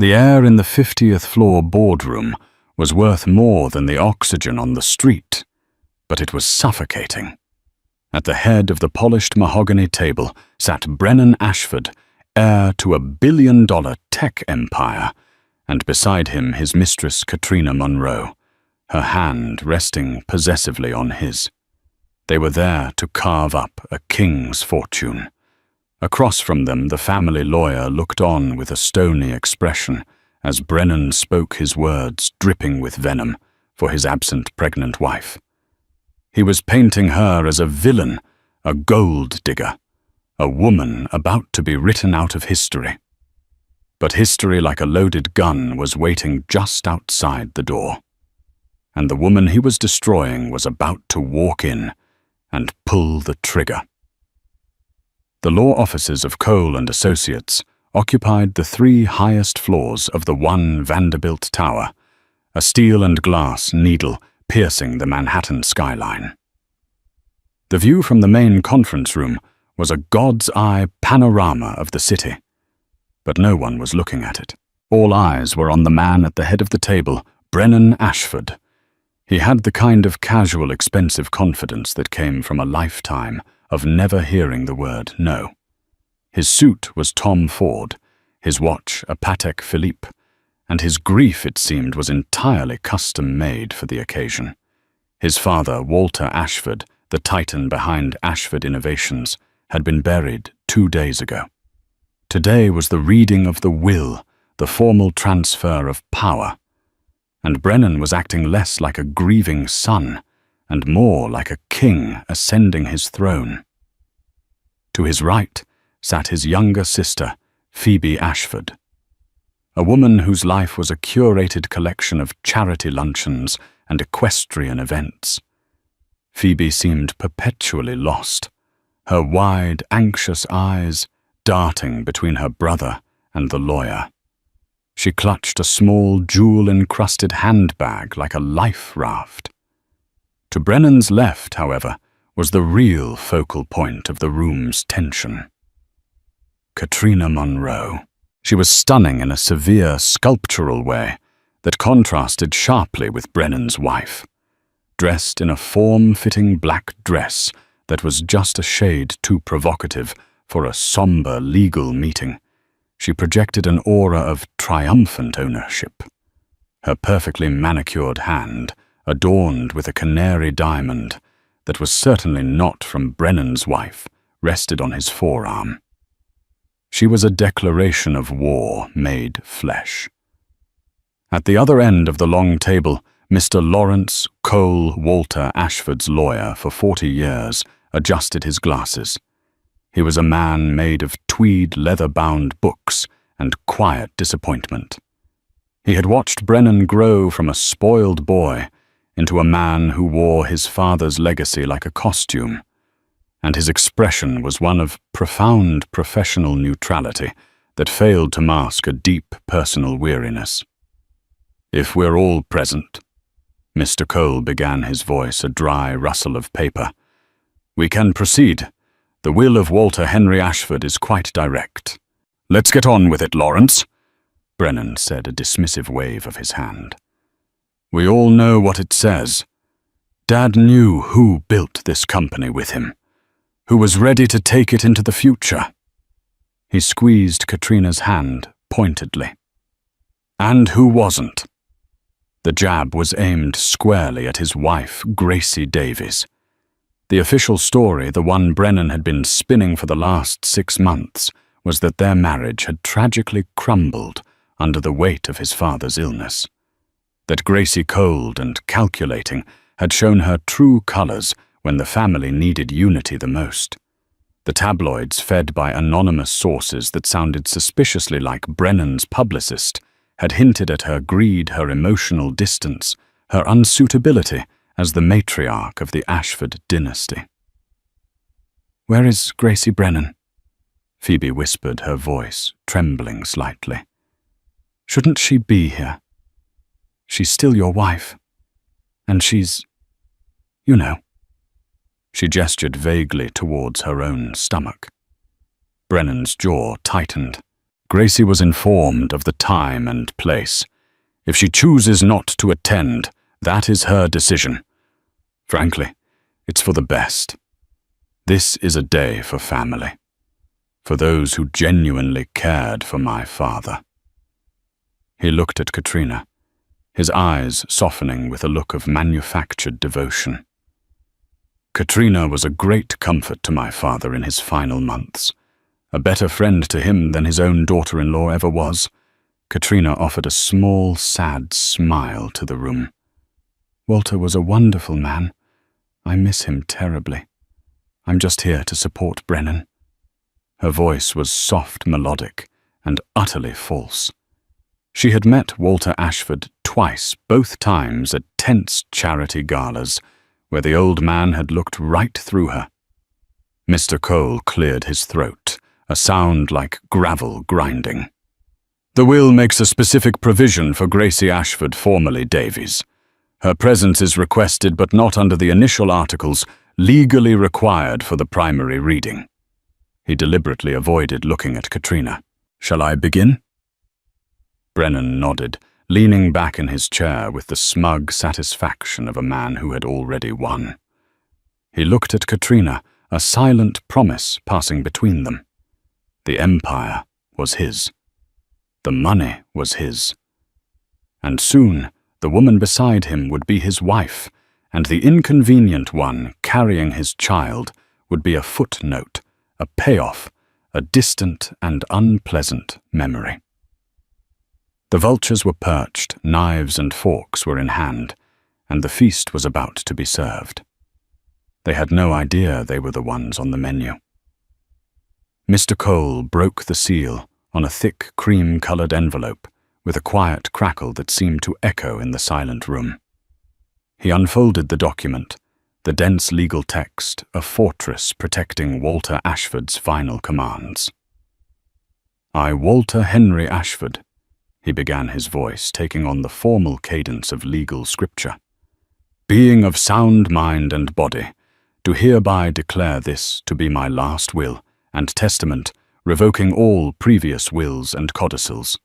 The air in the 50th floor boardroom was worth more than the oxygen on the street, but it was suffocating. At the head of the polished mahogany table sat Brennan Ashford, heir to a billion-dollar tech empire, and beside him his mistress Katrina Monroe, her hand resting possessively on his. They were there to carve up a king's fortune. Across from them the family lawyer looked on with a stony expression as Brennan spoke his words dripping with venom for his absent pregnant wife. He was painting her as a villain, a gold digger, a woman about to be written out of history. But history, like a loaded gun, was waiting just outside the door. And the woman he was destroying was about to walk in and pull the trigger. The law offices of Cole and Associates occupied the 3 highest floors of the One Vanderbilt Tower, a steel and glass needle piercing the Manhattan skyline. The view from the main conference room was a god's-eye panorama of the city, but no one was looking at it. All eyes were on the man at the head of the table, Brennan Ashford. He had the kind of casual, expensive confidence that came from a lifetime of never hearing the word no. His suit was Tom Ford, his watch a Patek Philippe, and his grief, it seemed, was entirely custom-made for the occasion. His father, Walter Ashford, the titan behind Ashford Innovations, had been buried 2 days ago. Today was the reading of the will, the formal transfer of power, and Brennan was acting less like a grieving son and more like a king ascending his throne. To his right sat his younger sister, Phoebe Ashford, a woman whose life was a curated collection of charity luncheons and equestrian events. Phoebe seemed perpetually lost, her wide, anxious eyes darting between her brother and the lawyer. She clutched a small, jewel-encrusted handbag like a life raft. To Brennan's left, however, was the real focal point of the room's tension. Katrina Monroe. She was stunning in a severe, sculptural way that contrasted sharply with Brennan's wife. Dressed in a form-fitting black dress that was just a shade too provocative for a somber legal meeting, she projected an aura of triumphant ownership. Her perfectly manicured hand, adorned with a canary diamond that was certainly not from Brennan's wife, rested on his forearm. She was a declaration of war made flesh. At the other end of the long table, Mr. Lawrence Cole Walter Ashford's lawyer for 40 years adjusted his glasses. He was a man made of tweed leather-bound books and quiet disappointment. He had watched Brennan grow from a spoiled boy into a man who wore his father's legacy like a costume, and his expression was one of profound professional neutrality that failed to mask a deep personal weariness. "If we're all present," Mr. Cole began, his voice a dry rustle of paper, "we can proceed. The will of Walter Henry Ashford is quite direct." "Let's get on with it, Lawrence," Brennan said, a dismissive wave of his hand. "We all know what it says. Dad knew who built this company with him, who was ready to take it into the future." He squeezed Katrina's hand pointedly. "And who wasn't?" The jab was aimed squarely at his wife, Gracie Davies. The official story, the one Brennan had been spinning for the last 6 months, was that their marriage had tragically crumbled under the weight of his father's illness. That Gracie, cold and calculating, had shown her true colors when the family needed unity the most. The tabloids, fed by anonymous sources that sounded suspiciously like Brennan's publicist, had hinted at her greed, her emotional distance, her unsuitability as the matriarch of the Ashford dynasty. "Where is Gracie Brennan?" Phoebe whispered, her voice trembling slightly. "Shouldn't she be here? She's still your wife. And she's, you know." She gestured vaguely towards her own stomach. Brennan's jaw tightened. Gracie was informed of the time and place. If she chooses not to attend, that is her decision. Frankly, it's for the best. This is a day for family, for those who genuinely cared for my father. He looked at Katrina, his eyes softening with a look of manufactured devotion. Katrina was a great comfort to my father in his final months, a better friend to him than his own daughter-in-law ever was. Katrina offered a small, sad smile to the room. Walter was a wonderful man. I miss him terribly. I'm just here to support Brennan. Her voice was soft, melodic, and utterly false. She had met Walter Ashford twice, both times at tense charity galas, where the old man had looked right through her. Mr. Cole cleared his throat, a sound like gravel grinding. The will makes a specific provision for Gracie Ashford, formerly Davies. Her presence is requested but not under the initial articles legally required for the primary reading. He deliberately avoided looking at Katrina. Shall I begin? Brennan nodded, leaning back in his chair with the smug satisfaction of a man who had already won. He looked at Katrina, a silent promise passing between them. The empire was his. The money was his. And soon, the woman beside him would be his wife, and the inconvenient one carrying his child would be a footnote, a payoff, a distant and unpleasant memory. The vultures were perched, knives and forks were in hand, and the feast was about to be served. They had no idea they were the ones on the menu. Mr. Cole broke the seal on a thick cream-colored envelope with a quiet crackle that seemed to echo in the silent room. He unfolded the document, the dense legal text, a fortress protecting Walter Ashford's final commands. I, Walter Henry Ashford, he began, his voice taking on the formal cadence of legal scripture, being of sound mind and body, do hereby declare this to be my last will and testament, revoking all previous wills and codicils.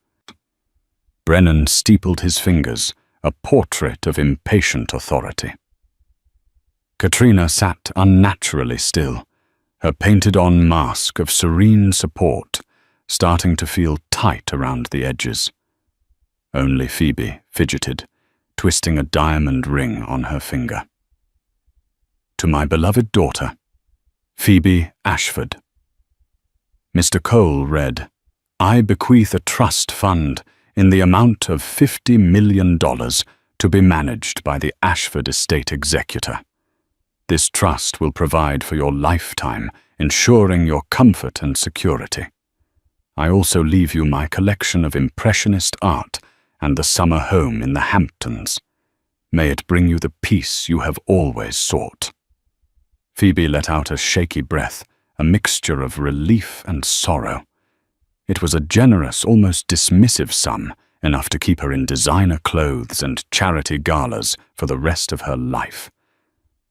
Brennan steepled his fingers, a portrait of impatient authority. Katrina sat unnaturally still, her painted-on mask of serene support starting to feel tight around the edges. Only Phoebe fidgeted, twisting a diamond ring on her finger. To my beloved daughter, Phoebe Ashford. Mr. Cole read, I bequeath a trust fund in the amount of $50 million to be managed by the Ashford Estate Executor. This trust will provide for your lifetime, ensuring your comfort and security. I also leave you my collection of Impressionist art and the summer home in the Hamptons. May it bring you the peace you have always sought. Phoebe let out a shaky breath, a mixture of relief and sorrow. It was a generous, almost dismissive sum, enough to keep her in designer clothes and charity galas for the rest of her life.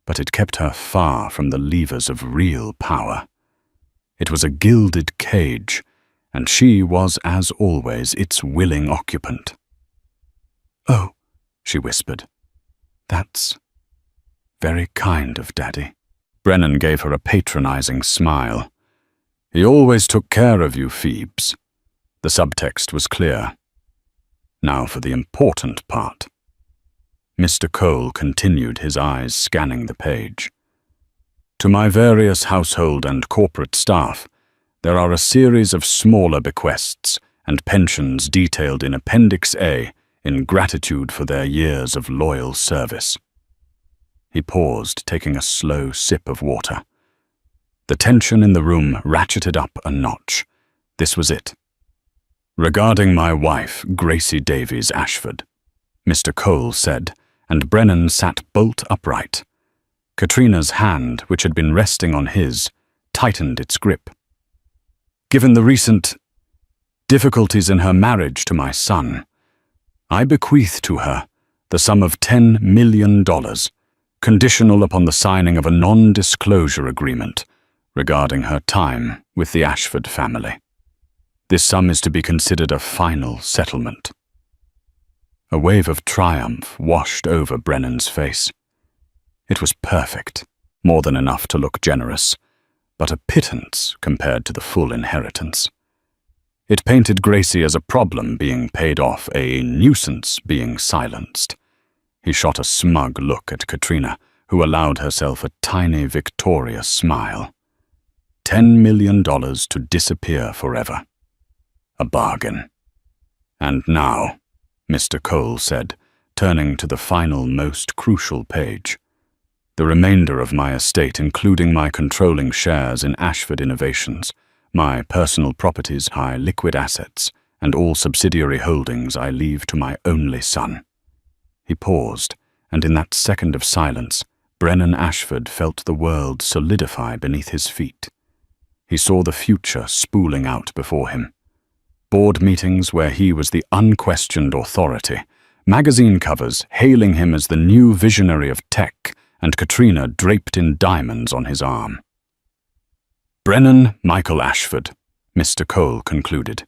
But it kept her far from the levers of real power. It was a gilded cage, and she was, as always, its willing occupant. Oh, she whispered, that's very kind of Daddy. Brennan gave her a patronizing smile. He always took care of you, Phoebes. The subtext was clear. Now for the important part. Mr. Cole continued, his eyes scanning the page. To my various household and corporate staff, there are a series of smaller bequests and pensions detailed in Appendix A in gratitude for their years of loyal service. He paused, taking a slow sip of water. The tension in the room ratcheted up a notch. This was it. Regarding my wife, Gracie Davies Ashford, Mr. Cole said, and Brennan sat bolt upright. Katrina's hand, which had been resting on his, tightened its grip. Given the recent difficulties in her marriage to my son, I bequeath to her the sum of $10 million, conditional upon the signing of a non-disclosure agreement regarding her time with the Ashford family. This sum is to be considered a final settlement." A wave of triumph washed over Brennan's face. It was perfect, more than enough to look generous, but a pittance compared to the full inheritance. It painted Gracie as a problem being paid off, a nuisance being silenced. He shot a smug look at Katrina, who allowed herself a tiny, victorious smile. $10 million to disappear forever. A bargain. "And now," Mr. Cole said, turning to the final, most crucial page. "The remainder of my estate, including my controlling shares in Ashford Innovations, my personal properties, my liquid assets, and all subsidiary holdings I leave to my only son." He paused, and in that second of silence, Brennan Ashford felt the world solidify beneath his feet. He saw the future spooling out before him. Board meetings where he was the unquestioned authority, magazine covers hailing him as the new visionary of tech, and Katrina draped in diamonds on his arm. "Brennan Michael Ashford," Mr. Cole concluded.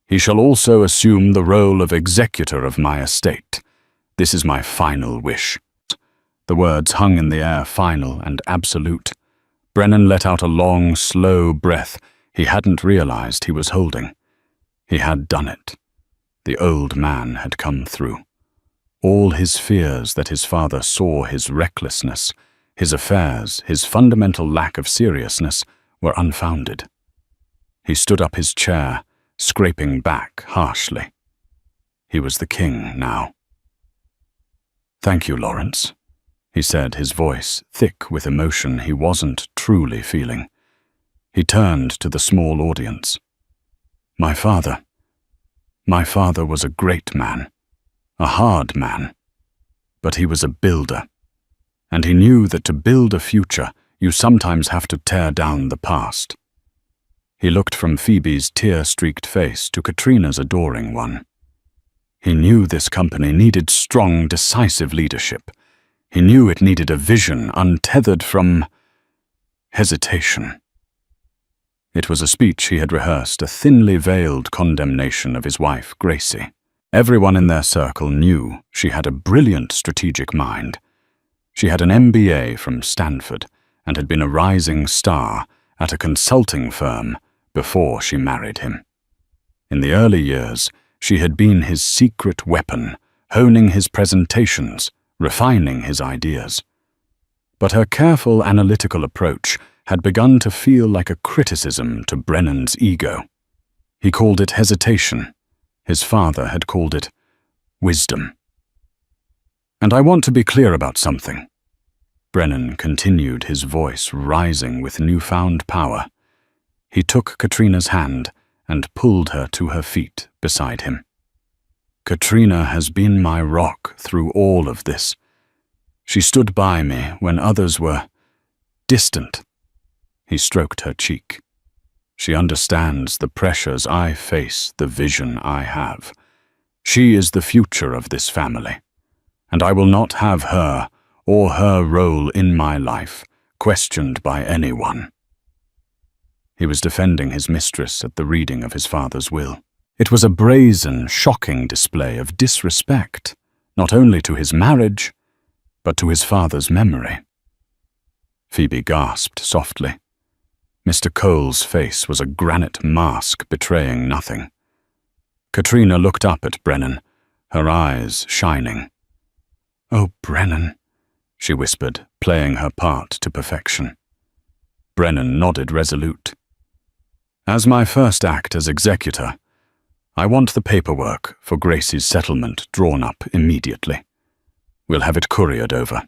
"He shall also assume the role of executor of my estate. This is my final wish." The words hung in the air, final and absolute. Brennan let out a long, slow breath he hadn't realized he was holding. He had done it. The old man had come through. All his fears that his father saw his recklessness, his affairs, his fundamental lack of seriousness were unfounded. He stood up his chair, scraping back harshly. He was the king now. "Thank you, Lawrence," he said, his voice thick with emotion he wasn't truly feeling. He turned to the small audience. My father was a great man, a hard man, but he was a builder, and he knew that to build a future, you sometimes have to tear down the past." He looked from Phoebe's tear-streaked face to Katrina's adoring one. He knew this company needed strong, decisive leadership. He knew it needed a vision untethered from hesitation. It was a speech he had rehearsed, a thinly veiled condemnation of his wife, Gracie. Everyone in their circle knew she had a brilliant strategic mind. She had an MBA from Stanford and had been a rising star at a consulting firm before she married him. In the early years, she had been his secret weapon, honing his presentations, refining his ideas. But her careful analytical approach had begun to feel like a criticism to Brennan's ego. He called it hesitation. His father had called it wisdom. "And I want to be clear about something," Brennan continued, his voice rising with newfound power. He took Katrina's hand and pulled her to her feet beside him. "Katrina has been my rock through all of this. She stood by me when others were distant." He stroked her cheek. "She understands the pressures I face, the vision I have. She is the future of this family, and I will not have her or her role in my life questioned by anyone." He was defending his mistress at the reading of his father's will. It was a brazen, shocking display of disrespect, not only to his marriage, but to his father's memory. Phoebe gasped softly. Mr. Cole's face was a granite mask betraying nothing. Katrina looked up at Brennan, her eyes shining. "Oh, Brennan," she whispered, playing her part to perfection. Brennan nodded resolute. "As my first act as executor, I want the paperwork for Gracie's settlement drawn up immediately. We'll have it couriered over.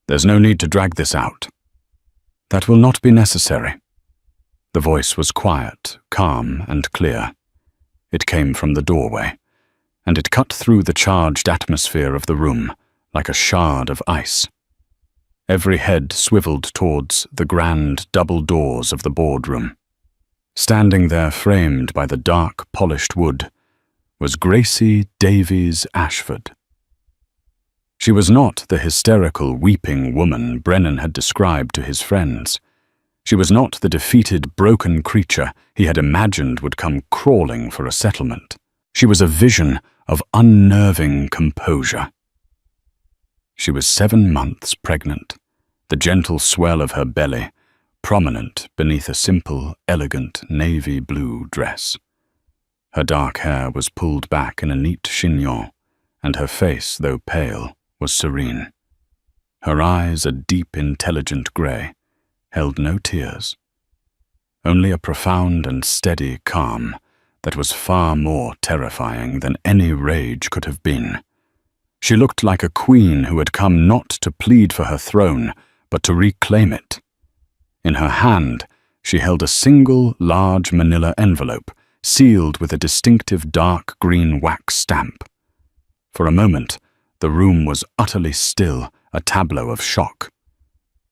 There's no need to drag this out." "That will not be necessary." The voice was quiet, calm, and clear. It came from the doorway, and it cut through the charged atmosphere of the room like a shard of ice. Every head swiveled towards the grand double doors of the boardroom. Standing there framed by the dark, polished wood was Gracie Davies Ashford. She was not the hysterical, weeping woman Brennan had described to his friends. She was not the defeated, broken creature he had imagined would come crawling for a settlement. She was a vision of unnerving composure. She was 7 months pregnant, the gentle swell of her belly prominent beneath a simple, elegant navy blue dress. Her dark hair was pulled back in a neat chignon, and her face, though pale, was serene. Her eyes, a deep, intelligent grey, held no tears, only a profound and steady calm that was far more terrifying than any rage could have been. She looked like a queen who had come not to plead for her throne, but to reclaim it. In her hand, she held a single large manila envelope, sealed with a distinctive dark green wax stamp. For a moment, the room was utterly still, a tableau of shock.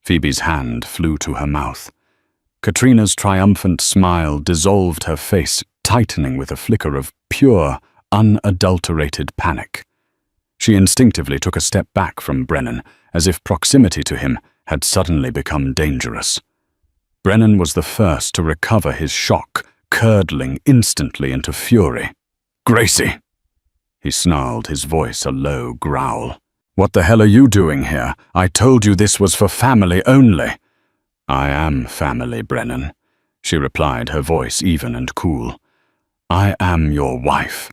Phoebe's hand flew to her mouth. Katrina's triumphant smile dissolved her face, tightening with a flicker of pure, unadulterated panic. She instinctively took a step back from Brennan, as if proximity to him had suddenly become dangerous. Brennan was the first to recover his shock, curdling instantly into fury. "Gracie!" he snarled, his voice a low growl. "What the hell are you doing here? I told you this was for family only." "I am family, Brennan," she replied, her voice even and cool. "I am your wife,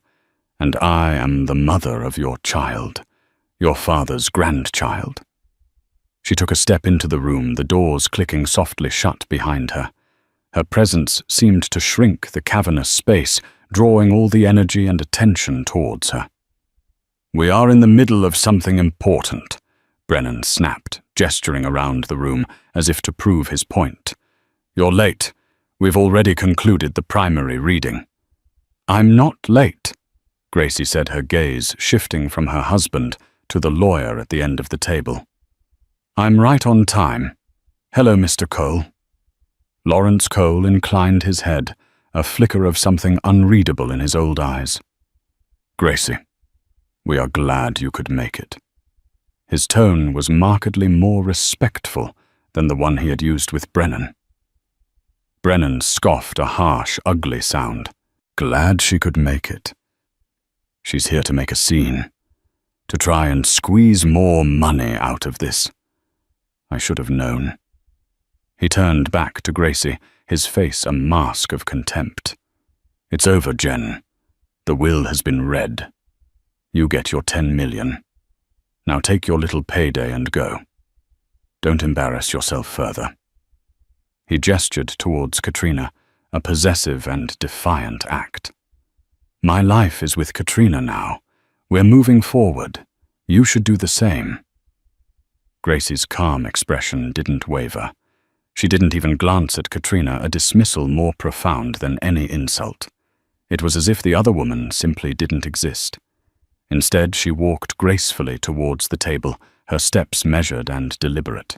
and I am the mother of your child, your father's grandchild." She took a step into the room, the doors clicking softly shut behind her. Her presence seemed to shrink the cavernous space, drawing all the energy and attention towards her. "We are in the middle of something important," Brennan snapped, gesturing around the room as if to prove his point. "You're late. We've already concluded the primary reading." "I'm not late," Gracie said, her gaze shifting from her husband to the lawyer at the end of the table. "I'm right on time. Hello, Mr. Cole." Lawrence Cole inclined his head, a flicker of something unreadable in his old eyes. "Gracie, we are glad you could make it." His tone was markedly more respectful than the one he had used with Brennan. Brennan scoffed a harsh, ugly sound. Glad she could make it. She's here to make a scene, to try and squeeze more money out of this. I should have known. He turned back to Gracie, his face a mask of contempt. "It's over, Jen. The will has been read. You get your 10 million. Now take your little payday and go. Don't embarrass yourself further." He gestured towards Katrina, a possessive and defiant act. "My life is with Katrina now. We're moving forward. You should do the same." Gracie's calm expression didn't waver. She didn't even glance at Katrina, a dismissal more profound than any insult. It was as if the other woman simply didn't exist. Instead, she walked gracefully towards the table, her steps measured and deliberate.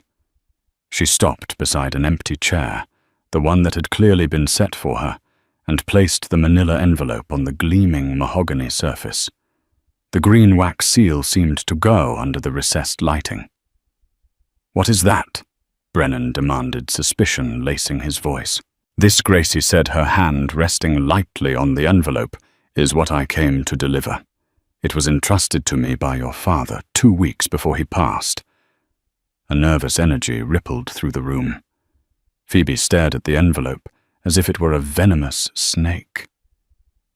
She stopped beside an empty chair, the one that had clearly been set for her, and placed the manila envelope on the gleaming mahogany surface. The green wax seal seemed to go under the recessed lighting. "What is that?" Brennan demanded, suspicion lacing his voice. "This," Gracie said, her hand resting lightly on the envelope, "is what I came to deliver. It was entrusted to me by your father 2 weeks before he passed." A nervous energy rippled through the room. Phoebe stared at the envelope as if it were a venomous snake.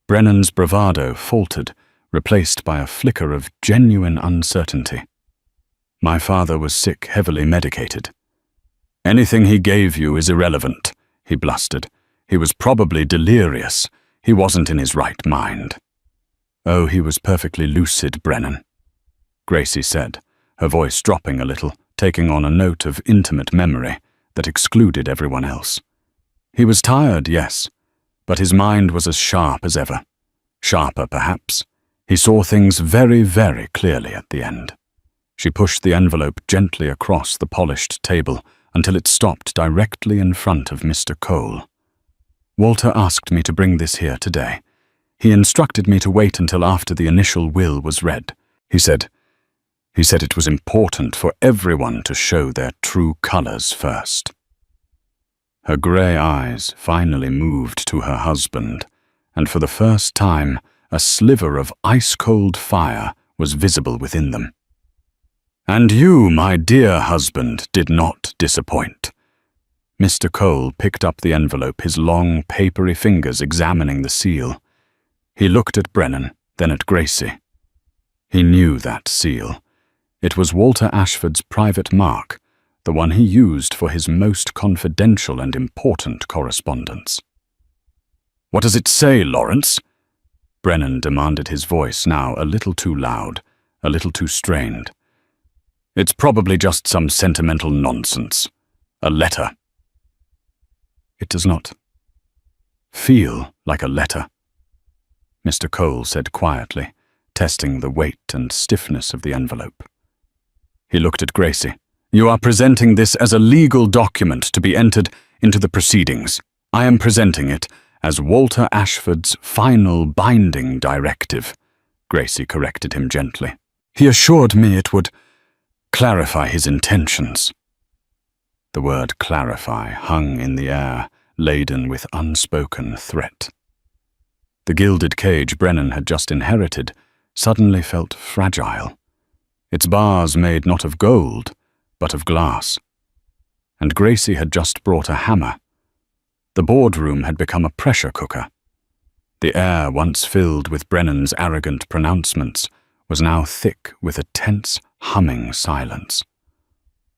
Brennan's bravado faltered, replaced by a flicker of genuine uncertainty. "My father was sick, heavily medicated." "Anything he gave you is irrelevant," he blustered. "He was probably delirious. He wasn't in his right mind." "Oh, he was perfectly lucid, Brennan," Gracie said, her voice dropping a little, taking on a note of intimate memory that excluded everyone else. "He was tired, yes, but his mind was as sharp as ever. Sharper, perhaps. He saw things very, very clearly at the end." She pushed the envelope gently across the polished table until it stopped directly in front of Mr. Cole. "Walter asked me to bring this here today. He instructed me to wait until after the initial will was read. He said it was important for everyone to show their true colors first." Her grey eyes finally moved to her husband, and for the first time a sliver of ice-cold fire was visible within them. "And you, my dear husband, did not disappoint." Mr. Cole picked up the envelope, his long, papery fingers examining the seal. He looked at Brennan, then at Gracie. He knew that seal. It was Walter Ashford's private mark, the one he used for his most confidential and important correspondence. "What does it say, Lawrence?" Brennan demanded, his voice now a little too loud, a little too strained. "It's probably just some sentimental nonsense. A letter." "It does not feel like a letter," Mr. Cole said quietly, testing the weight and stiffness of the envelope. He looked at Gracie. "You are presenting this as a legal document to be entered into the proceedings. I am presenting it as Walter Ashford's final binding directive," Gracie corrected him gently. "He assured me it would clarify his intentions." The word clarify hung in the air, laden with unspoken threat. The gilded cage Brennan had just inherited suddenly felt fragile, its bars made not of gold, but of glass. And Gracie had just brought a hammer. The boardroom had become a pressure cooker. The air, once filled with Brennan's arrogant pronouncements, was now thick with a tense, humming silence.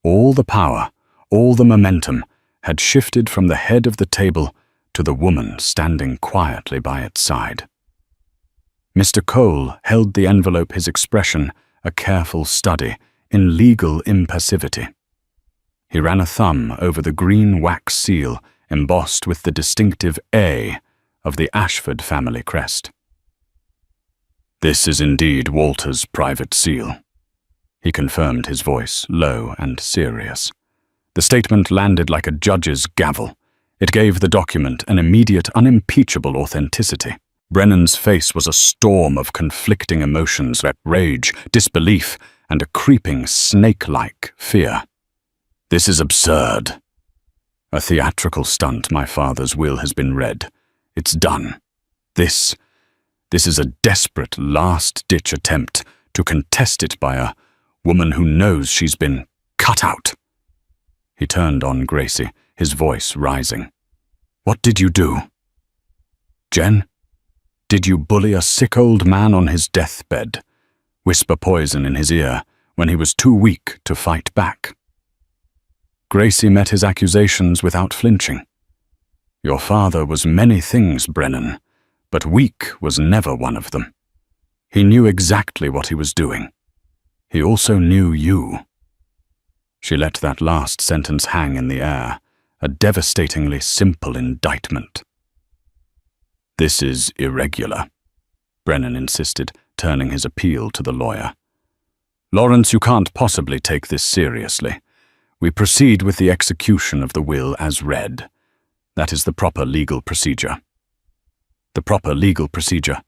All the power, all the momentum, had shifted from the head of the table to the woman standing quietly by its side. Mr. Cole held the envelope, his expression a careful study in legal impassivity. He ran a thumb over the green wax seal embossed with the distinctive A of the Ashford family crest. "This is indeed Walter's private seal," he confirmed, his voice low and serious. The statement landed like a judge's gavel. It gave the document an immediate, unimpeachable authenticity. Brennan's face was a storm of conflicting emotions, rage, disbelief, and a creeping, snake-like fear. "This is absurd. A theatrical stunt. My father's will has been read. It's done. This is a desperate, last-ditch attempt to contest it by a woman who knows she's been cut out." He turned on Gracie, his voice rising. "What did you do? Jen? Did you bully a sick old man on his deathbed, whisper poison in his ear when he was too weak to fight back?" Gracie met his accusations without flinching. "Your father was many things, Brennan, but weak was never one of them. He knew exactly what he was doing. He also knew you." She let that last sentence hang in the air, a devastatingly simple indictment. "This is irregular," Brennan insisted, turning his appeal to the lawyer. "Lawrence, you can't possibly take this seriously. We proceed with the execution of the will as read. That is the proper legal procedure." "The proper legal procedure,"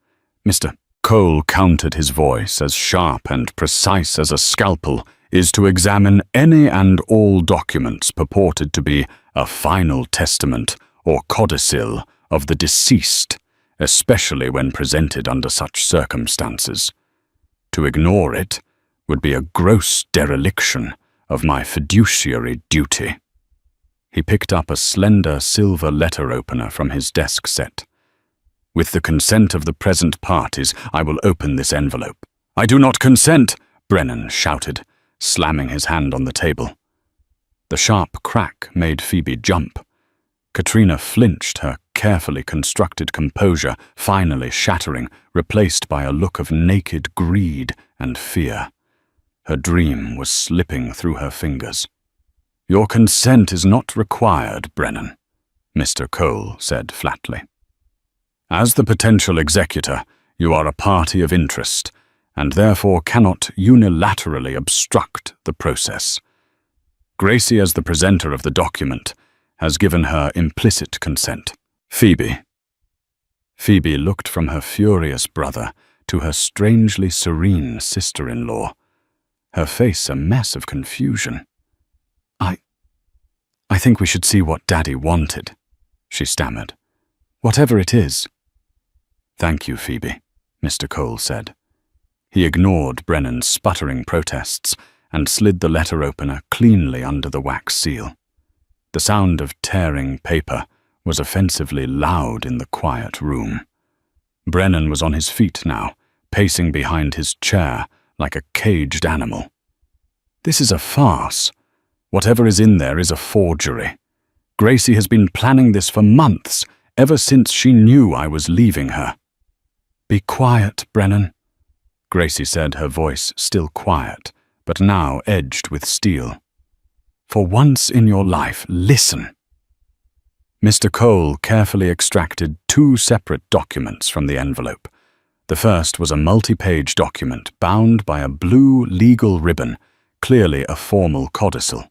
Mr. Cole countered, his voice as sharp and precise as a scalpel, "is to examine any and all documents purported to be a final testament or codicil of the deceased, especially when presented under such circumstances. To ignore it would be a gross dereliction of my fiduciary duty." He picked up a slender silver letter opener from his desk set. "With the consent of the present parties, I will open this envelope." "I do not consent!" Brennan shouted, slamming his hand on the table. The sharp crack made Phoebe jump. Katrina flinched, her carefully constructed composure finally shattering, replaced by a look of naked greed and fear. Her dream was slipping through her fingers. "Your consent is not required, Brennan," Mr. Cole said flatly. "As the potential executor, you are a party of interest, and therefore cannot unilaterally obstruct the process. Gracie, as the presenter of the document, has given her implicit consent. Phoebe." Phoebe looked from her furious brother to her strangely serene sister-in-law, her face a mess of confusion. "I think we should see what Daddy wanted," she stammered. "Whatever it is." "Thank you, Phoebe," Mr. Cole said. He ignored Brennan's sputtering protests and slid the letter opener cleanly under the wax seal. The sound of tearing paper was offensively loud in the quiet room. Brennan was on his feet now, pacing behind his chair like a caged animal. "This is a farce. Whatever is in there is a forgery. Gracie has been planning this for months, ever since she knew I was leaving her." "Be quiet, Brennan," Gracie said, her voice still quiet, but now edged with steel. "For once in your life, listen." Mr. Cole carefully extracted 2 separate documents from the envelope. The first was a multi-page document bound by a blue legal ribbon, clearly a formal codicil.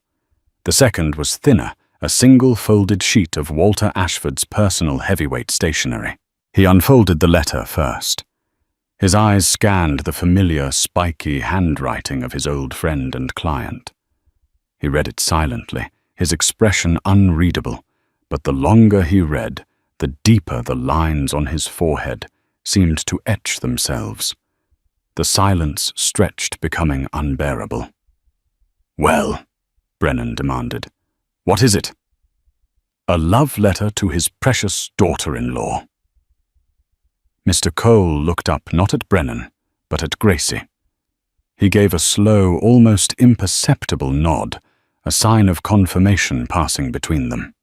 The second was thinner, a single folded sheet of Walter Ashford's personal heavyweight stationery. He unfolded the letter first. His eyes scanned the familiar, spiky handwriting of his old friend and client. He read it silently, his expression unreadable, but the longer he read, the deeper the lines on his forehead seemed to etch themselves. The silence stretched, becoming unbearable. "Well," Brennan demanded, "what is it?" "A love letter to his precious daughter-in-law." Mr. Cole looked up not at Brennan, but at Gracie. He gave a slow, almost imperceptible nod, a sign of confirmation passing between them.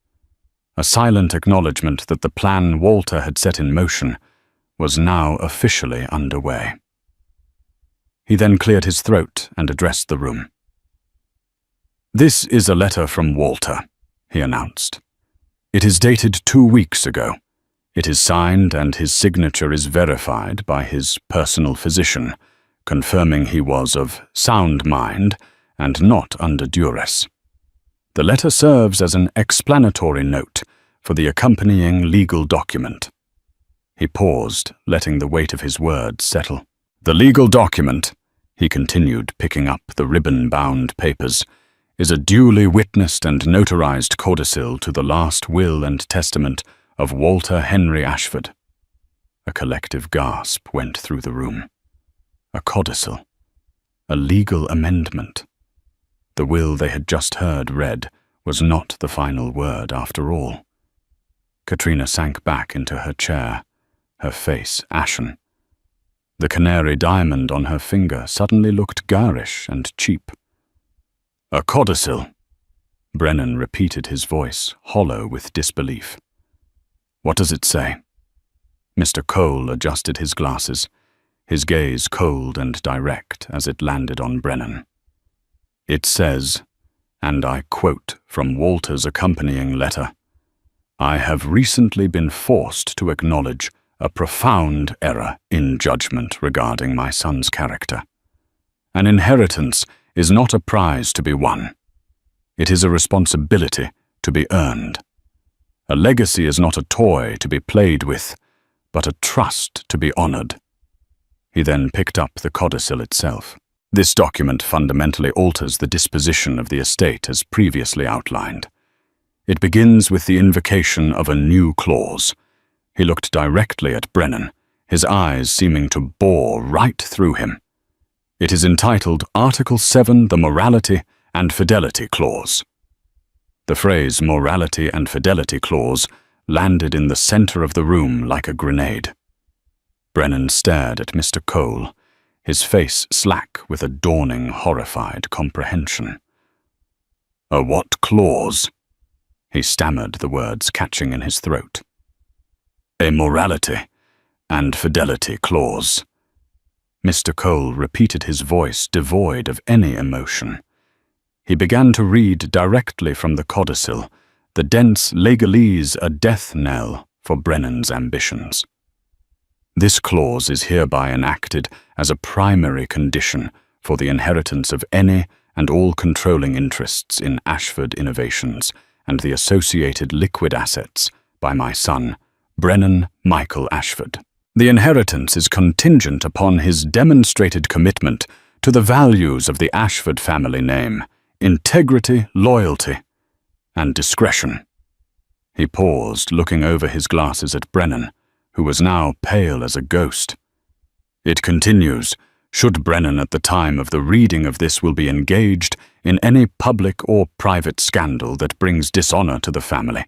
A silent acknowledgement that the plan Walter had set in motion was now officially underway. He then cleared his throat and addressed the room. "This is a letter from Walter," he announced. "It is dated 2 weeks ago. It is signed and his signature is verified by his personal physician, confirming he was of sound mind and not under duress. The letter serves as an explanatory note for the accompanying legal document." He paused, letting the weight of his words settle. "The legal document," he continued, picking up the ribbon-bound papers, "is a duly witnessed and notarized codicil to the last will and testament of Walter Henry Ashford." A collective gasp went through the room. A codicil. A legal amendment. The will they had just heard read was not the final word after all. Katrina sank back into her chair, her face ashen. The canary diamond on her finger suddenly looked garish and cheap. "A codicil," Brennan repeated, his voice hollow with disbelief. "What does it say?" Mr. Cole adjusted his glasses, his gaze cold and direct as it landed on Brennan. "It says, and I quote from Walter's accompanying letter, 'I have recently been forced to acknowledge a profound error in judgment regarding my son's character. An inheritance is not a prize to be won. It is a responsibility to be earned. A legacy is not a toy to be played with, but a trust to be honored." He then picked up the codicil itself. "This document fundamentally alters the disposition of the estate as previously outlined. It begins with the invocation of a new clause." He looked directly at Brennan, his eyes seeming to bore right through him. "It is entitled Article 7, the Morality and Fidelity Clause." The phrase "morality and fidelity clause" landed in the center of the room like a grenade. Brennan stared at Mr. Cole, his face slack with a dawning, horrified comprehension. "A what clause?" He stammered, the words catching in his throat. "A morality and fidelity clause." Mr. Cole repeated, his voice devoid of any emotion. He began to read directly from the codicil, the dense legalese a death knell for Brennan's ambitions. "This clause is hereby enacted as a primary condition for the inheritance of any and all controlling interests in Ashford Innovations and the associated liquid assets by my son, Brennan Michael Ashford. The inheritance is contingent upon his demonstrated commitment to the values of the Ashford family name, integrity, loyalty, and discretion." He paused, looking over his glasses at Brennan, who was now pale as a ghost. "It continues, should Brennan at the time of the reading of this will be engaged in any public or private scandal that brings dishonor to the family,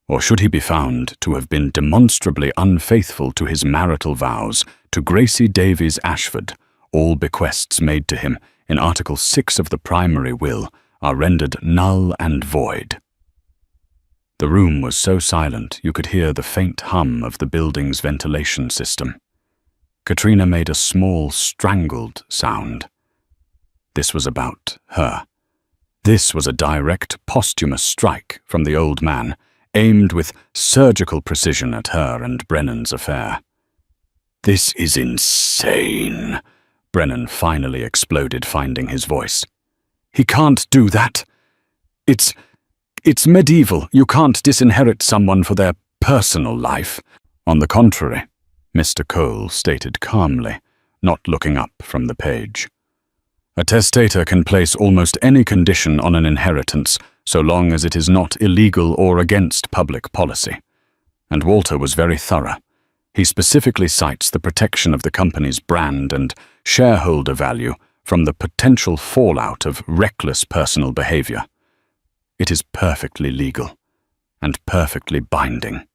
or should he be found to have been demonstrably unfaithful to his marital vows to Gracie Davies Ashford, all bequests made to him in Article 6 of the primary will are rendered null and void." The room was so silent you could hear the faint hum of the building's ventilation system. Katrina made a small, strangled sound. This was about her. This was a direct, posthumous strike from the old man, aimed with surgical precision at her and Brennan's affair. "This is insane," Brennan finally exploded, finding his voice. "He can't do that. It's medieval. You can't disinherit someone for their personal life." "On the contrary," Mr. Cole stated calmly, not looking up from the page. "A testator can place almost any condition on an inheritance so long as it is not illegal or against public policy. And Walter was very thorough. He specifically cites the protection of the company's brand and shareholder value from the potential fallout of reckless personal behavior. It is perfectly legal and perfectly binding."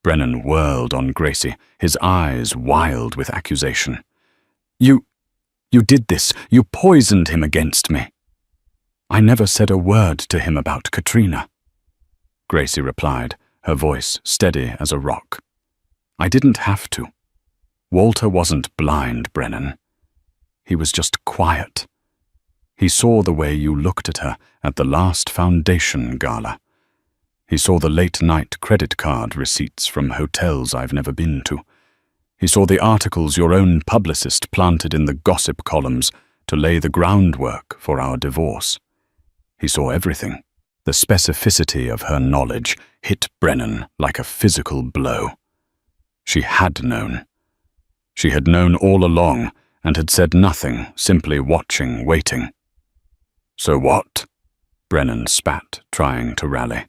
Brennan whirled on Gracie, his eyes wild with accusation. You did this. You poisoned him against me." "I never said a word to him about Katrina," Gracie replied, her voice steady as a rock. "I didn't have to. Walter wasn't blind, Brennan. He was just quiet. He saw the way you looked at her at the last foundation gala. He saw the late-night credit card receipts from hotels I've never been to. He saw the articles your own publicist planted in the gossip columns to lay the groundwork for our divorce. He saw everything. The specificity of her knowledge hit Brennan like a physical blow. She had known. She had known all along and had said nothing, simply watching, waiting. "So what?" Brennan spat, trying to rally.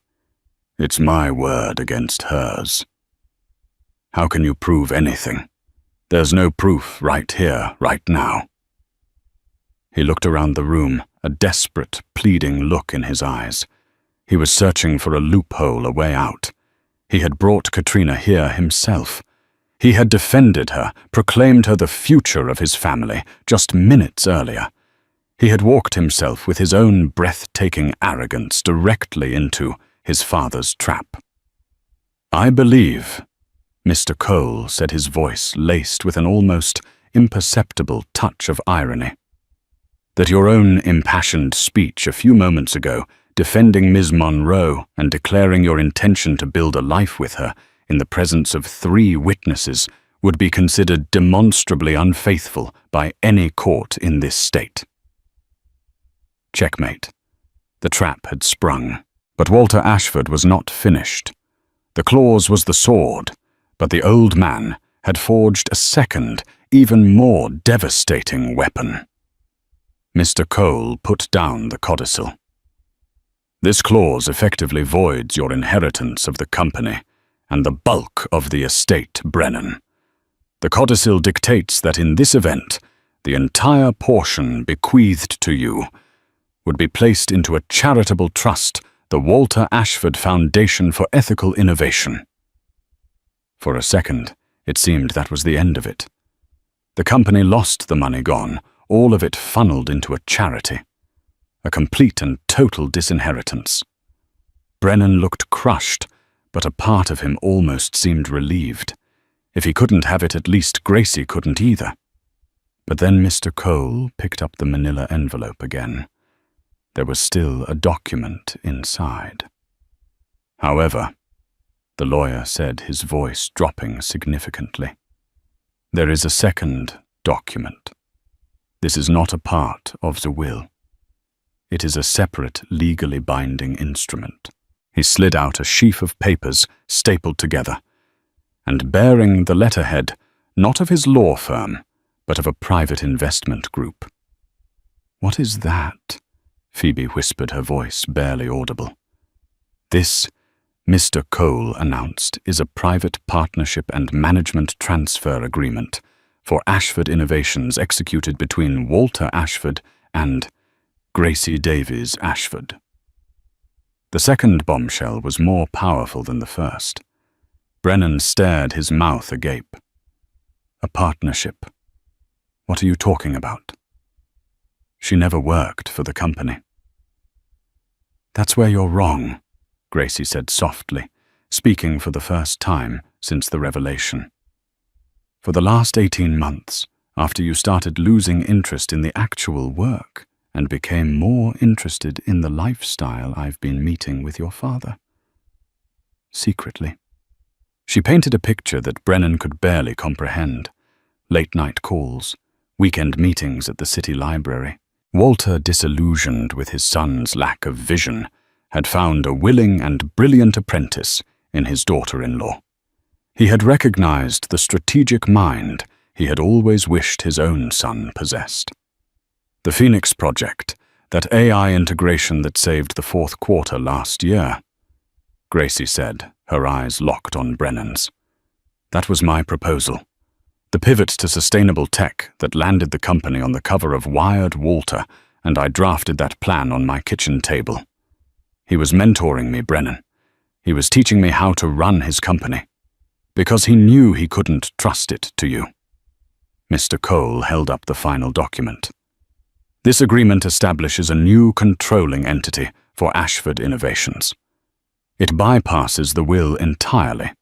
"It's my word against hers." "How can you prove anything? There's no proof right here, right now." He looked around the room, a desperate, pleading look in his eyes. He was searching for a loophole, a way out. He had brought Katrina here himself. He had defended her, proclaimed her the future of his family, just minutes earlier. He had walked himself with his own breathtaking arrogance directly into his father's trap. "I believe," Mr. Cole said, his voice laced with an almost imperceptible touch of irony, "that your own impassioned speech a few moments ago, defending Ms. Monroe and declaring your intention to build a life with her in the presence of 3 witnesses, would be considered demonstrably unfaithful by any court in this state." Checkmate. The trap had sprung. But Walter Ashford was not finished. The clause was the sword, but the old man had forged a second, even more devastating weapon. Mr. Cole put down the codicil. "This clause effectively voids your inheritance of the company and the bulk of the estate, Brennan. The codicil dictates that in this event, the entire portion bequeathed to you would be placed into a charitable trust, the Walter Ashford Foundation for Ethical Innovation." For a second, it seemed that was the end of it. The company lost the money gone, all of it funneled into a charity. A complete and total disinheritance. Brennan looked crushed, but a part of him almost seemed relieved. If he couldn't have it, at least Gracie couldn't either. But then Mr. Cole picked up the manila envelope again. There was still a document inside. "However," the lawyer said, his voice dropping significantly, "there is a second document. This is not a part of the will. It is a separate, legally binding instrument." He slid out a sheaf of papers stapled together, and bearing the letterhead, not of his law firm, but of a private investment group. "What is that?" Phoebe whispered, her voice barely audible. This, Mr. Cole announced, is a private partnership and management transfer agreement for Ashford Innovations executed between Walter Ashford and Gracie Davies Ashford. The second bombshell was more powerful than the first. Brennan stared, his mouth agape. A partnership? What are you talking about? She never worked for the company. That's where you're wrong, Gracie said softly, speaking for the first time since the revelation. For the last 18 months, after you started losing interest in the actual work and became more interested in the lifestyle I've been meeting with your father. Secretly. She painted a picture that Brennan could barely comprehend. Late-night calls, weekend meetings at the city library. Walter, disillusioned with his son's lack of vision, had found a willing and brilliant apprentice in his daughter-in-law. He had recognized the strategic mind he had always wished his own son possessed. The Phoenix Project, that AI integration that saved the fourth quarter last year, Gracie said, her eyes locked on Brennan's. That was my proposal. The pivot to sustainable tech that landed the company on the cover of Wired Walter, and I drafted that plan on my kitchen table. He was mentoring me, Brennan. He was teaching me how to run his company, because he knew he couldn't trust it to you. Mr. Cole held up the final document. This agreement establishes a new controlling entity for Ashford Innovations. It bypasses the will entirely.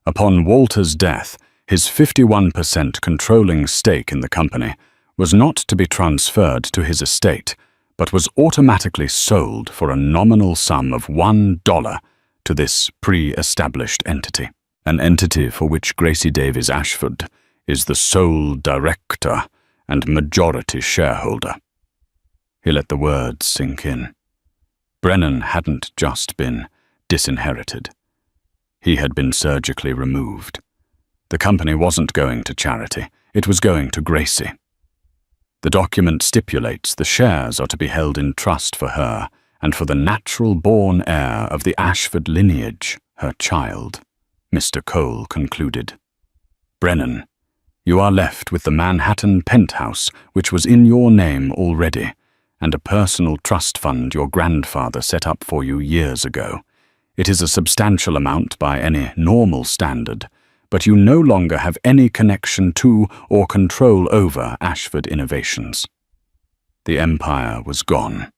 Upon Walter's death, his 51% controlling stake in the company was not to be transferred to his estate, but was automatically sold for a nominal sum of $1 to this pre-established entity, an entity for which Gracie Davies Ashford is the sole director and majority shareholder. He let the words sink in. Brennan hadn't just been disinherited. He had been surgically removed. The company wasn't going to charity, it was going to Gracie. The document stipulates the shares are to be held in trust for her and for the natural-born heir of the Ashford lineage, her child, Mr. Cole concluded. Brennan, you are left with the Manhattan penthouse, which was in your name already, and a personal trust fund your grandfather set up for you years ago. It is a substantial amount by any normal standard, but you no longer have any connection to or control over Ashford Innovations. The empire was gone.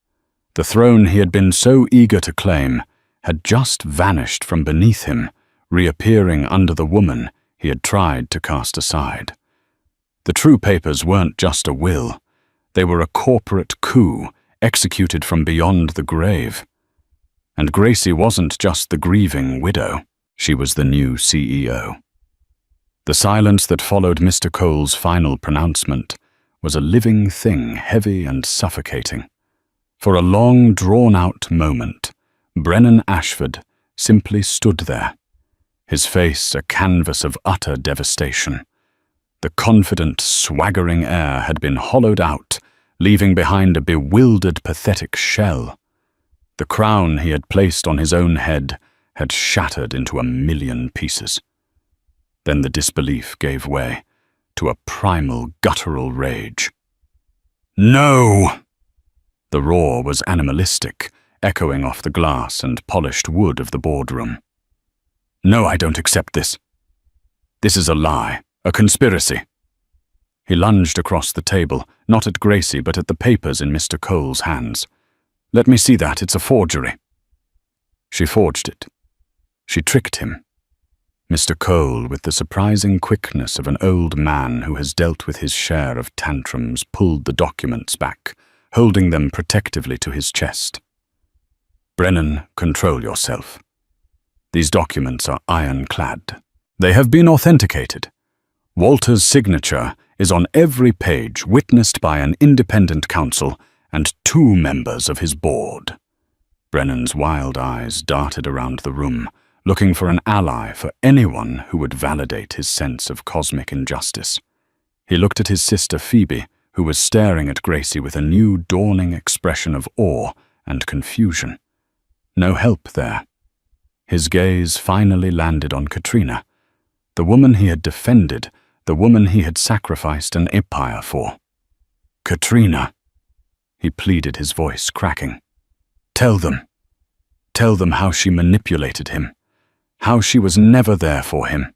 The throne he had been so eager to claim had just vanished from beneath him, reappearing under the woman he had tried to cast aside. The true papers weren't just a will. They were a corporate coup executed from beyond the grave. And Gracie wasn't just the grieving widow. She was the new CEO. The silence that followed Mr. Cole's final pronouncement was a living thing, heavy and suffocating. For a long, drawn-out moment, Brennan Ashford simply stood there, his face a canvas of utter devastation. The confident, swaggering air had been hollowed out, leaving behind a bewildered, pathetic shell. The crown he had placed on his own head had shattered into a million pieces. Then the disbelief gave way to a primal, guttural rage. No! The roar was animalistic, echoing off the glass and polished wood of the boardroom. No, I don't accept this. This is a lie, a conspiracy. He lunged across the table, not at Gracie, but at the papers in Mr. Cole's hands. Let me see that, it's a forgery. She forged it. She tricked him. Mr. Cole, with the surprising quickness of an old man who has dealt with his share of tantrums, pulled the documents back, holding them protectively to his chest. Brennan, control yourself. These documents are ironclad. They have been authenticated. Walter's signature is on every page, witnessed by an independent counsel and 2 members of his board. Brennan's wild eyes darted around the room, looking for an ally for anyone who would validate his sense of cosmic injustice. He looked at his sister Phoebe, who was staring at Gracie with a new dawning expression of awe and confusion. No help there. His gaze finally landed on Katrina, the woman he had defended, the woman he had sacrificed an empire for. "Katrina," he pleaded, his voice cracking. Tell them how she manipulated him, how she was never there for him."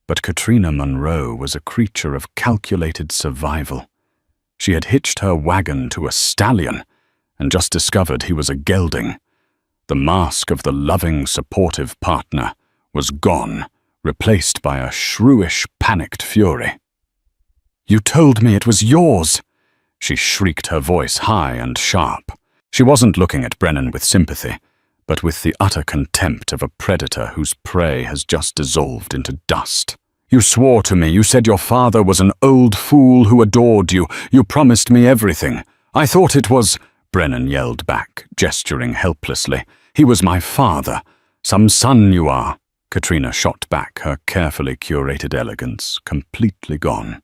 But Katrina Monroe was a creature of calculated survival. She had hitched her wagon to a stallion and just discovered he was a gelding. The mask of the loving, supportive partner was gone, replaced by a shrewish, panicked fury. "You told me it was yours!" She shrieked, her voice high and sharp. She wasn't looking at Brennan with sympathy, but with the utter contempt of a predator whose prey has just dissolved into dust. "You swore to me. You said your father was an old fool who adored you. You promised me everything. I thought it was—" Brennan yelled back, gesturing helplessly. "He was my father. Some son you are." Katrina shot back, her carefully curated elegance completely gone.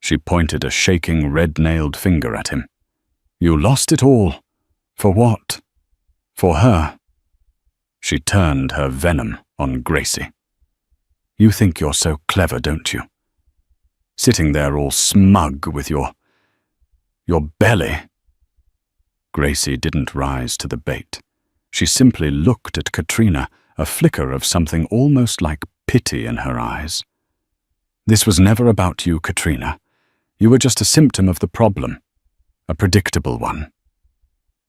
She pointed a shaking, red-nailed finger at him. "You lost it all. For what? For her." She turned her venom on Gracie. "You think you're so clever, don't you? Sitting there all smug with your belly." Gracie didn't rise to the bait. She simply looked at Katrina, a flicker of something almost like pity in her eyes. "This was never about you, Katrina. You were just a symptom of the problem, a predictable one."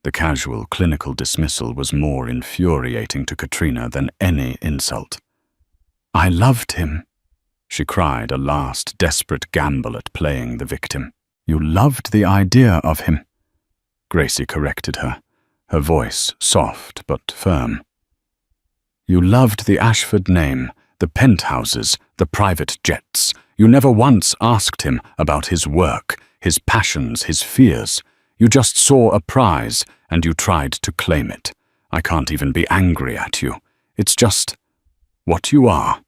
The casual, clinical dismissal was more infuriating to Katrina than any insult. "I loved him," she cried, a last desperate gamble at playing the victim. "You loved the idea of him," Gracie corrected her, her voice soft but firm. "You loved the Ashford name, the penthouses, the private jets. You never once asked him about his work, his passions, his fears. You just saw a prize, and you tried to claim it. I can't even be angry at you. It's just what you are."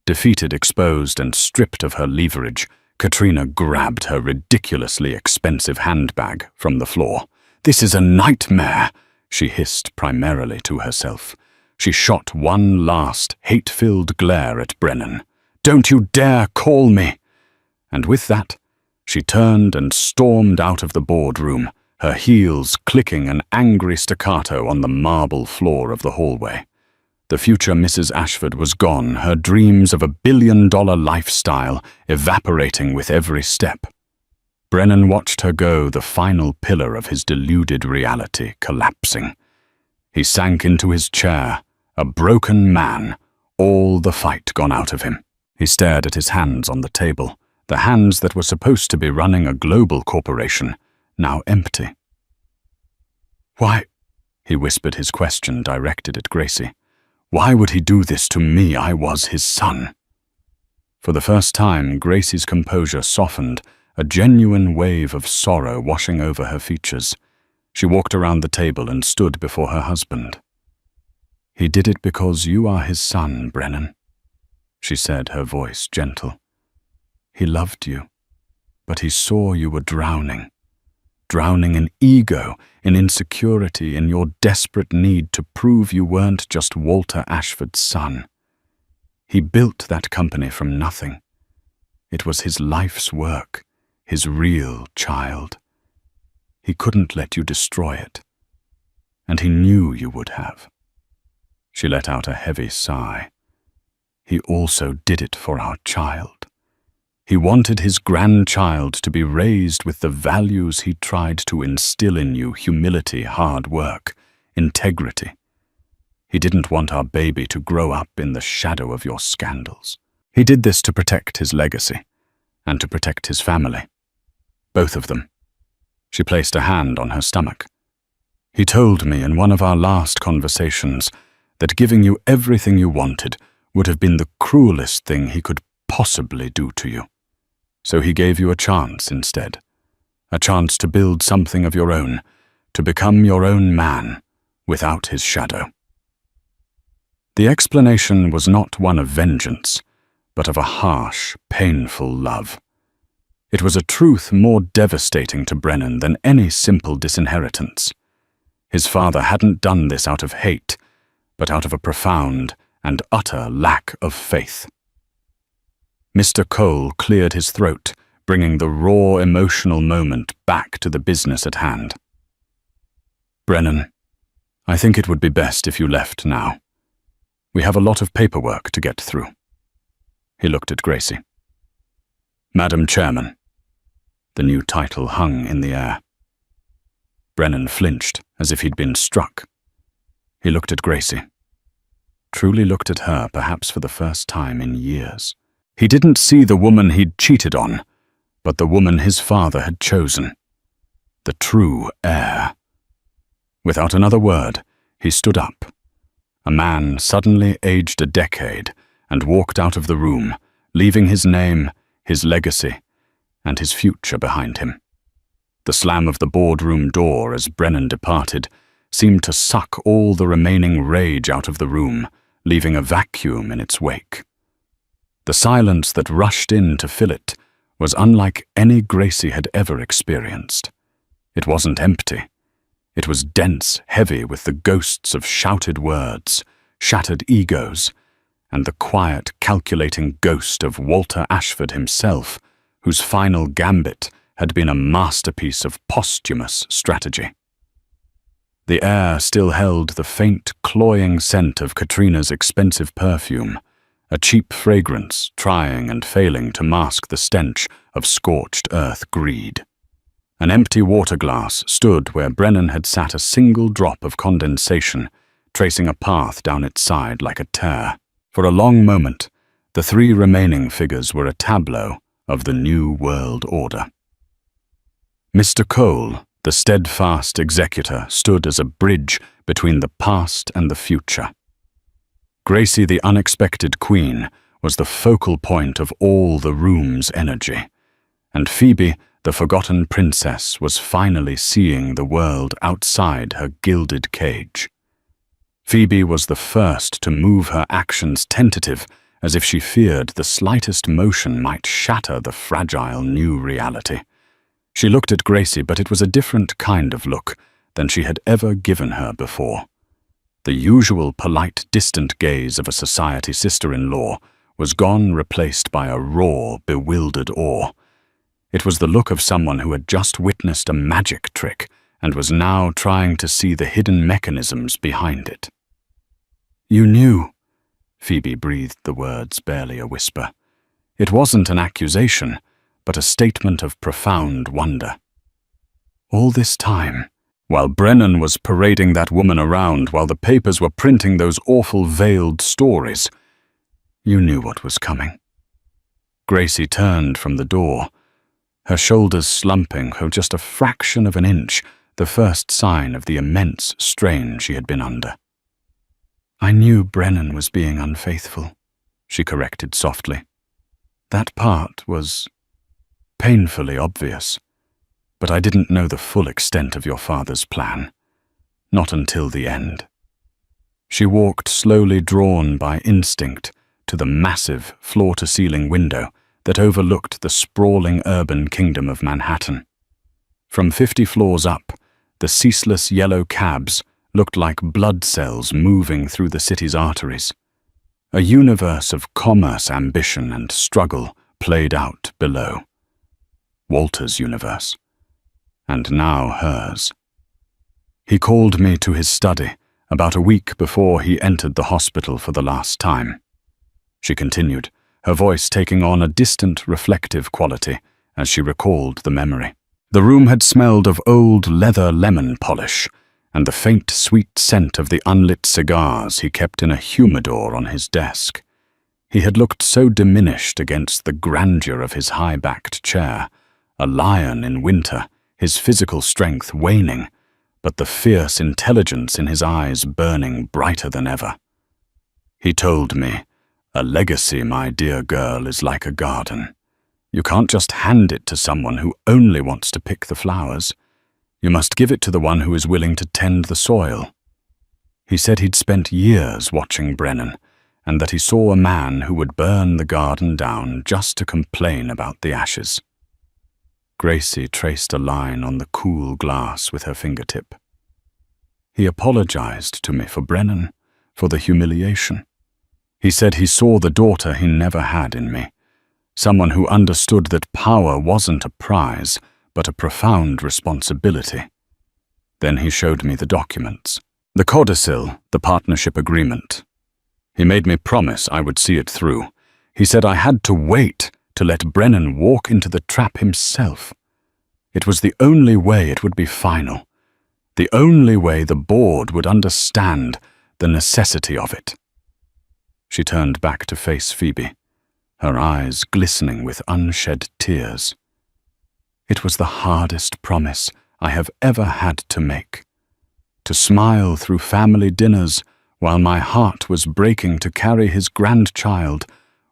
Defeated, exposed, and stripped of her leverage, Katrina grabbed her ridiculously expensive handbag from the floor. "This is a nightmare," she hissed primarily to herself. She shot one last, hate-filled glare at Brennan. "Don't you dare call me!" And with that, she turned and stormed out of the boardroom, her heels clicking an angry staccato on the marble floor of the hallway. The future Mrs. Ashford was gone, her dreams of a billion-dollar lifestyle evaporating with every step. Brennan watched her go, the final pillar of his deluded reality collapsing. He sank into his chair, a broken man, all the fight gone out of him. He stared at his hands on the table, the hands that were supposed to be running a global corporation, now empty. "Why?" he whispered, his question directed at Gracie. "Why would he do this to me? I was his son." For the first time, Gracie's composure softened, a genuine wave of sorrow washing over her features. She walked around the table and stood before her husband. "He did it because you are his son, Brennan," she said, her voice gentle. "He loved you, but he saw you were drowning in ego, in insecurity, in your desperate need to prove you weren't just Walter Ashford's son. He built that company from nothing. It was his life's work, his real child. He couldn't let you destroy it, and he knew you would have." She let out a heavy sigh. "He also did it for our child. He wanted his grandchild to be raised with the values he tried to instill in you: humility, hard work, integrity. He didn't want our baby to grow up in the shadow of your scandals. He did this to protect his legacy and to protect his family. Both of them." She placed a hand on her stomach. "He told me in one of our last conversations that giving you everything you wanted would have been the cruelest thing he could possibly do to you. So he gave you a chance instead, a chance to build something of your own, to become your own man without his shadow." The explanation was not one of vengeance, but of a harsh, painful love. It was a truth more devastating to Brennan than any simple disinheritance. His father hadn't done this out of hate, but out of a profound and utter lack of faith. Mr. Cole cleared his throat, bringing the raw emotional moment back to the business at hand. "Brennan, I think it would be best if you left now. We have a lot of paperwork to get through." He looked at Gracie. "Madam Chairman." The new title hung in the air. Brennan flinched as if he'd been struck. He looked at Gracie. Truly looked at her, perhaps for the first time in years. He didn't see the woman he'd cheated on, but the woman his father had chosen. The true heir. Without another word, he stood up. A man suddenly aged a decade and walked out of the room, leaving his name, his legacy, and his future behind him. The slam of the boardroom door as Brennan departed seemed to suck all the remaining rage out of the room, leaving a vacuum in its wake. The silence that rushed in to fill it was unlike any Gracie had ever experienced. It wasn't empty. It was dense, heavy with the ghosts of shouted words, shattered egos, and the quiet, calculating ghost of Walter Ashford himself, whose final gambit had been a masterpiece of posthumous strategy. The air still held the faint, cloying scent of Katrina's expensive perfume, a cheap fragrance trying and failing to mask the stench of scorched earth greed. An empty water glass stood where Brennan had sat, a single drop of condensation, tracing a path down its side like a tear. For a long moment, the three remaining figures were a tableau of the New World Order. Mr. Cole, the steadfast executor, stood as a bridge between the past and the future. Gracie, the unexpected queen, was the focal point of all the room's energy, and Phoebe, the forgotten princess, was finally seeing the world outside her gilded cage. Phoebe was the first to move, her actions tentative, as if she feared the slightest motion might shatter the fragile new reality. She looked at Gracie, but it was a different kind of look than she had ever given her before. The usual polite, distant gaze of a society sister-in-law was gone, replaced by a raw, bewildered awe. It was the look of someone who had just witnessed a magic trick and was now trying to see the hidden mechanisms behind it. "You knew," Phoebe breathed the words, barely a whisper. It wasn't an accusation, but a statement of profound wonder. All this time, while Brennan was parading that woman around, while the papers were printing those awful veiled stories, you knew what was coming. Gracie turned from the door, her shoulders slumping for just a fraction of an inch, the first sign of the immense strain she had been under. "I knew Brennan was being unfaithful," she corrected softly. "That part was painfully obvious, but I didn't know the full extent of your father's plan. Not until the end." She walked slowly, drawn by instinct, to the massive floor-to-ceiling window that overlooked the sprawling urban kingdom of Manhattan. From 50 floors up, the ceaseless yellow cabs looked like blood cells moving through the city's arteries. A universe of commerce, ambition, and struggle played out below. Walter's universe, and now hers. He called me to his study about a week before he entered the hospital for the last time. She continued, her voice taking on a distant, reflective quality as she recalled the memory. The room had smelled of old leather lemon polish and the faint, sweet scent of the unlit cigars he kept in a humidor on his desk. He had looked so diminished against the grandeur of his high-backed chair, a lion in winter, his physical strength waning, but the fierce intelligence in his eyes burning brighter than ever. He told me, "A legacy, my dear girl, is like a garden. You can't just hand it to someone who only wants to pick the flowers. You must give it to the one who is willing to tend the soil." He said he'd spent years watching Brennan, and that he saw a man who would burn the garden down just to complain about the ashes. Gracie traced a line on the cool glass with her fingertip. "He apologized to me for Brennan, for the humiliation. He said he saw the daughter he never had in me, someone who understood that power wasn't a prize, but a profound responsibility. Then he showed me the documents. The codicil, the partnership agreement. He made me promise I would see it through. He said I had to wait to let Brennan walk into the trap himself. It was the only way it would be final. The only way the board would understand the necessity of it. She turned back to face Phoebe, her eyes glistening with unshed tears. It was the hardest promise I have ever had to make. To smile through family dinners while my heart was breaking to carry his grandchild,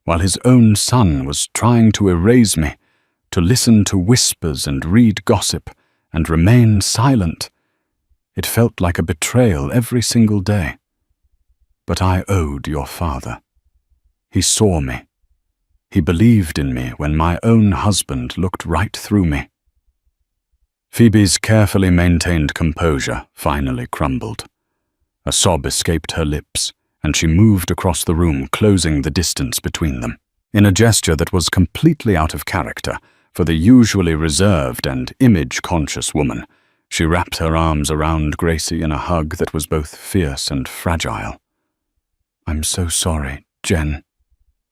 while his own son was trying to erase me, to listen to whispers and read gossip and remain silent. It felt like a betrayal every single day. But I owed your father. He saw me. He believed in me when my own husband looked right through me. Phoebe's carefully maintained composure finally crumbled. A sob escaped her lips, and she moved across the room, closing the distance between them. In a gesture that was completely out of character for the usually reserved and image-conscious woman, she wrapped her arms around Gracie in a hug that was both fierce and fragile. "I'm so sorry, Jen."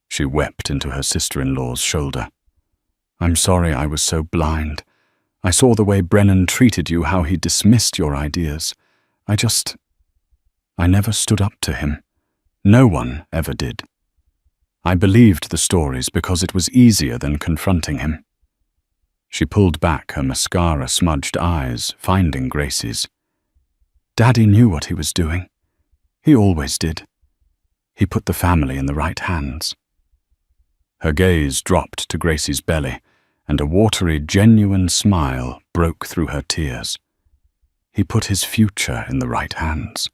She wept into her sister-in-law's shoulder. "I'm sorry I was so blind. I saw the way Brennan treated you, how he dismissed your ideas. I never stood up to him. No one ever did. I believed the stories because it was easier than confronting him." She pulled back her mascara-smudged eyes, finding Gracie's. "Daddy knew what he was doing. He always did. He put the family in the right hands." Her gaze dropped to Gracie's belly, and a watery, genuine smile broke through her tears. He put his future in the right hands.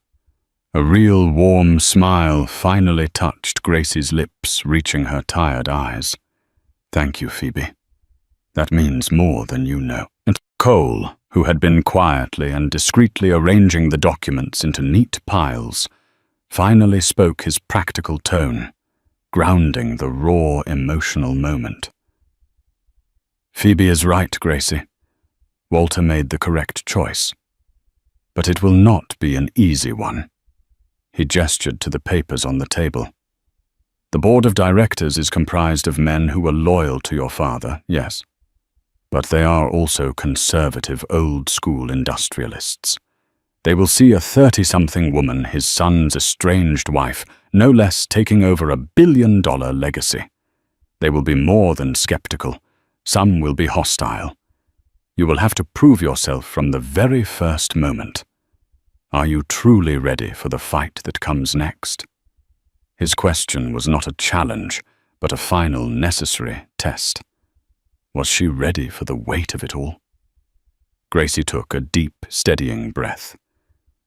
A real warm smile finally touched Gracie's lips, reaching her tired eyes. "Thank you, Phoebe. That means more than you know." And Cole, who had been quietly and discreetly arranging the documents into neat piles, finally spoke his practical tone, grounding the raw, emotional moment. "Phoebe is right, Gracie. Walter made the correct choice. But it will not be an easy one." He gestured to the papers on the table. "The board of directors is comprised of men who were loyal to your father, yes. But they are also conservative, old-school industrialists. They will see a 30-something woman, his son's estranged wife, no less taking over a billion-dollar legacy. They will be more than skeptical. Some will be hostile. You will have to prove yourself from the very first moment. Are you truly ready for the fight that comes next?" His question was not a challenge, but a final, necessary test. Was she ready for the weight of it all? Gracie took a deep, steadying breath.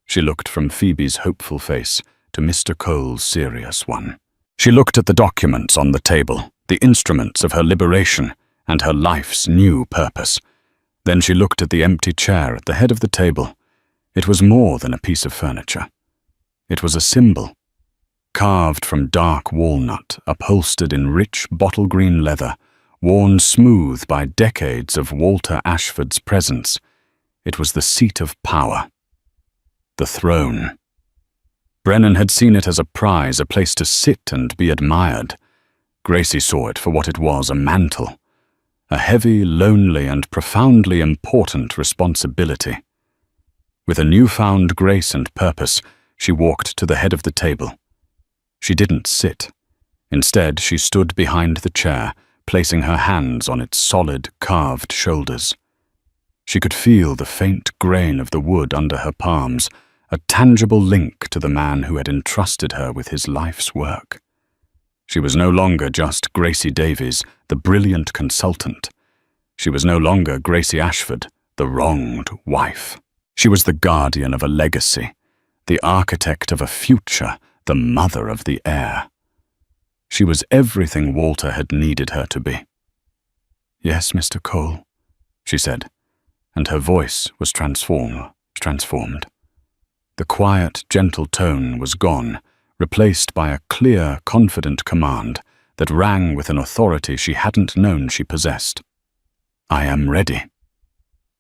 She looked from Phoebe's hopeful face to Mr. Cole's serious one. She looked at the documents on the table, the instruments of her liberation and her life's new purpose. Then she looked at the empty chair at the head of the table. It was more than a piece of furniture. It was a symbol, carved from dark walnut, upholstered in rich bottle-green leather, worn smooth by decades of Walter Ashford's presence. It was the seat of power. The throne. Brennan had seen it as a prize, a place to sit and be admired. Gracie saw it for what it was, a mantle. A heavy, lonely, and profoundly important responsibility. With a newfound grace and purpose, she walked to the head of the table. She didn't sit. Instead, she stood behind the chair, placing her hands on its solid, carved shoulders. She could feel the faint grain of the wood under her palms, a tangible link to the man who had entrusted her with his life's work. She was no longer just Gracie Davies, the brilliant consultant. She was no longer Gracie Ashford, the wronged wife. She was the guardian of a legacy, the architect of a future, the mother of the heir. She was everything Walter had needed her to be. "Yes, Mr. Cole," she said, and her voice was transformed. The quiet, gentle tone was gone, replaced by a clear, confident command that rang with an authority she hadn't known she possessed. "I am ready."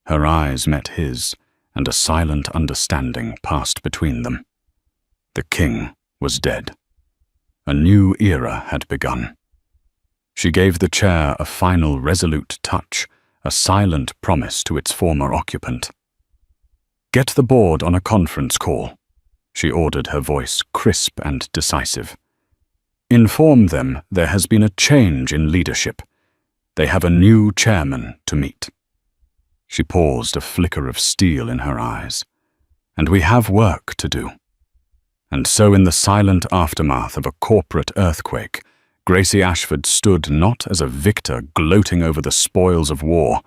Her eyes met his, and a silent understanding passed between them. The king was dead. A new era had begun. She gave the chair a final resolute touch, a silent promise to its former occupant. "Get the board on a conference call," she ordered, her voice crisp and decisive. "Inform them there has been a change in leadership. They have a new chairman to meet." She paused, a flicker of steel in her eyes. "And we have work to do." And so in the silent aftermath of a corporate earthquake, Gracie Ashford stood not as a victor gloating over the spoils of war,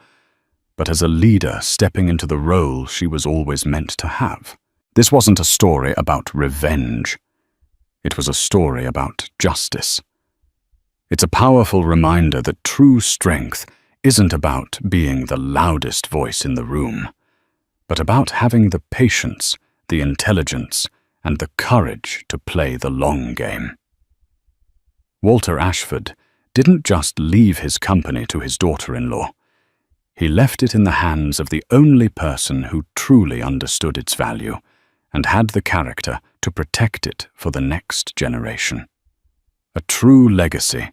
but as a leader stepping into the role she was always meant to have. This wasn't a story about revenge. It was a story about justice. It's a powerful reminder that true strength isn't about being the loudest voice in the room, but about having the patience, the intelligence, and the courage to play the long game. Walter Ashford didn't just leave his company to his daughter-in-law. He left it in the hands of the only person who truly understood its value and had the character to protect it for the next generation. A true legacy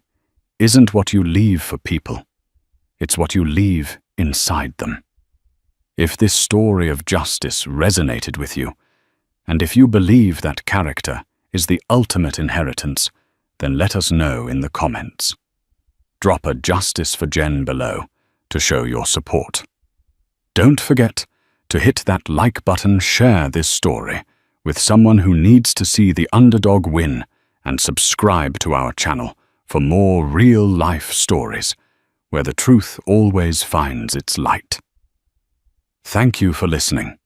isn't what you leave for people. It's what you leave inside them. If this story of justice resonated with you, and if you believe that character is the ultimate inheritance, then let us know in the comments. Drop a Justice for Jen below to show your support. Don't forget to hit that like button, share this story with someone who needs to see the underdog win, and subscribe to our channel for more real-life stories where the truth always finds its light. Thank you for listening.